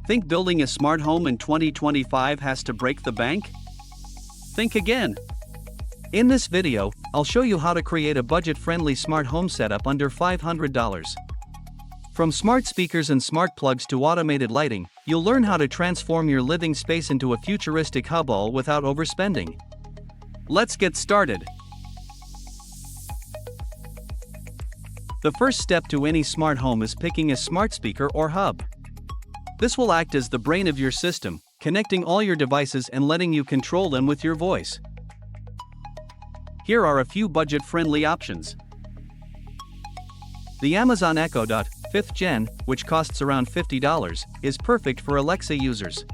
Think building a smart home in 2025 has to break the bank? Think again. In this video, I'll show you how to create a budget-friendly smart home setup under $500. From smart speakers and smart plugs to automated lighting, you'll learn how to transform your living space into a futuristic hub all without overspending. Let's get started. The first step to any smart home is picking a smart speaker or hub. This will act as the brain of your system, connecting all your devices and letting you control them with your voice. Here are a few budget-friendly options. The Amazon Echo Dot 5th Gen, which costs around $50, is perfect for Alexa users.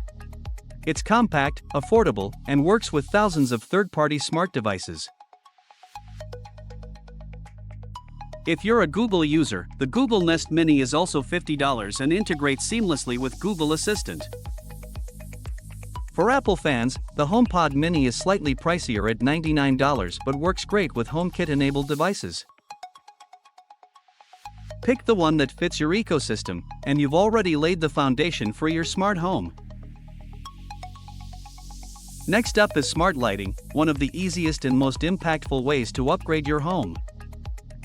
It's compact, affordable, and works with thousands of third-party smart devices. If you're a Google user, the Google Nest Mini is also $50 and integrates seamlessly with Google Assistant. For Apple fans, the HomePod Mini is slightly pricier at $99 but works great with HomeKit-enabled devices. Pick the one that fits your ecosystem, and you've already laid the foundation for your smart home. Next up is smart lighting, one of the easiest and most impactful ways to upgrade your home.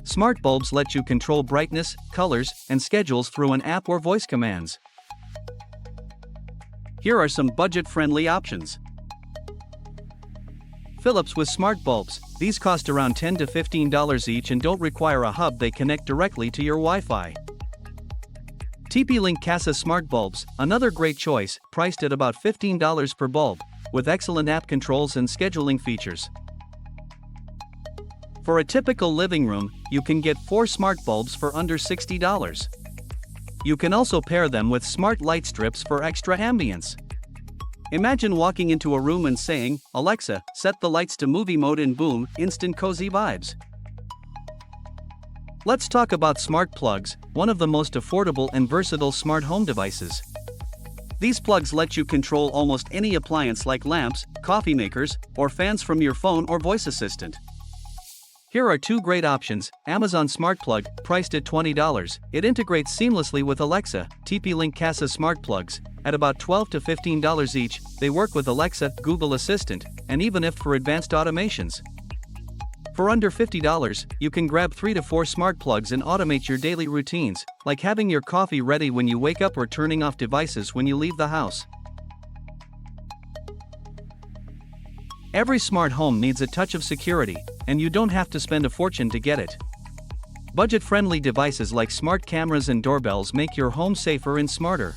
Smart bulbs let you control brightness, colors, and schedules through an app or voice commands. Here are some budget-friendly options. Philips with smart bulbs. These cost around $10 to $15 each and don't require a hub, they connect directly to your Wi-Fi. TP-Link Casa smart bulbs, another great choice, priced at about $15 per bulb, with excellent app controls and scheduling features. For a typical living room, you can get 4 smart bulbs for under $60. You can also pair them with smart light strips for extra ambience. Imagine walking into a room and saying, "Alexa, set the lights to movie mode," and boom, instant cozy vibes. Let's talk about smart plugs, one of the most affordable and versatile smart home devices. These plugs let you control almost any appliance like lamps, coffee makers, or fans from your phone or voice assistant. Here are 2 great options. Amazon Smart Plug, priced at $20. It integrates seamlessly with Alexa. TP-Link Casa smart plugs, at about $12 to $15 each, they work with Alexa, Google Assistant, and even if for advanced automations. For under $50, you can grab 3 to 4 smart plugs and automate your daily routines, like having your coffee ready when you wake up or turning off devices when you leave the house. Every smart home needs a touch of security, and you don't have to spend a fortune to get it. Budget-friendly devices like smart cameras and doorbells make your home safer and smarter.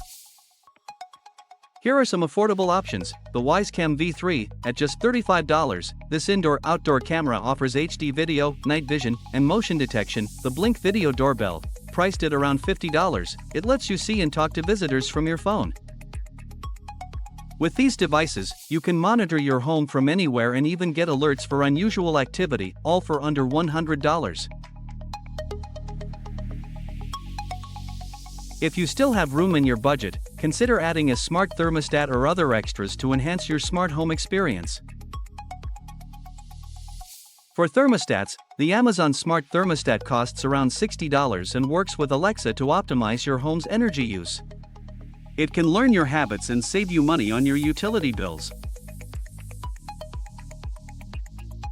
Here are some affordable options. The Wisecam V3, at just $35. This indoor-outdoor camera offers HD video, night vision, and motion detection. The Blink Video Doorbell, priced at around $50, it lets you see and talk to visitors from your phone. With these devices, you can monitor your home from anywhere and even get alerts for unusual activity, all for under $100. If you still have room in your budget, consider adding a smart thermostat or other extras to enhance your smart home experience. For thermostats, the Amazon Smart Thermostat costs around $60 and works with Alexa to optimize your home's energy use. It can learn your habits and save you money on your utility bills.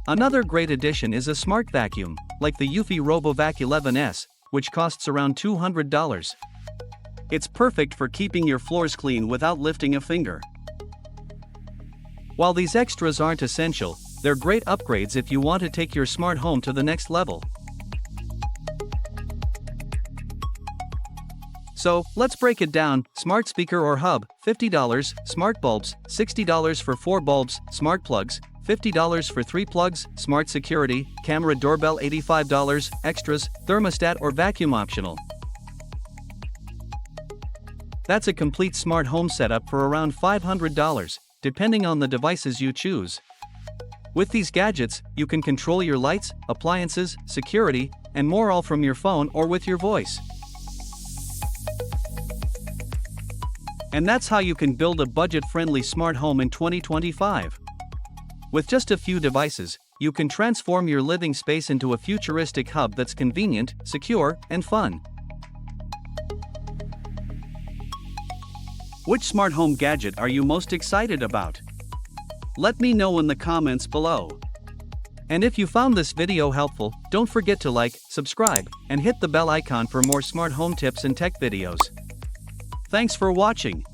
Another great addition is a smart vacuum, like the Eufy RoboVac 11S, which costs around $200. It's perfect for keeping your floors clean without lifting a finger. While these extras aren't essential, they're great upgrades if you want to take your smart home to the next level. So, let's break it down. Smart speaker or hub, $50, smart bulbs, $60 for 4 bulbs, smart plugs, $50 for 3 plugs, smart security, camera doorbell $85, extras, thermostat or vacuum optional. That's a complete smart home setup for around $500, depending on the devices you choose. With these gadgets, you can control your lights, appliances, security, and more all from your phone or with your voice. And that's how you can build a budget-friendly smart home in 2025. With just a few devices, you can transform your living space into a futuristic hub that's convenient, secure, and fun. Which smart home gadget are you most excited about? Let me know in the comments below. And if you found this video helpful, don't forget to like, subscribe, and hit the bell icon for more smart home tips and tech videos. Thanks for watching.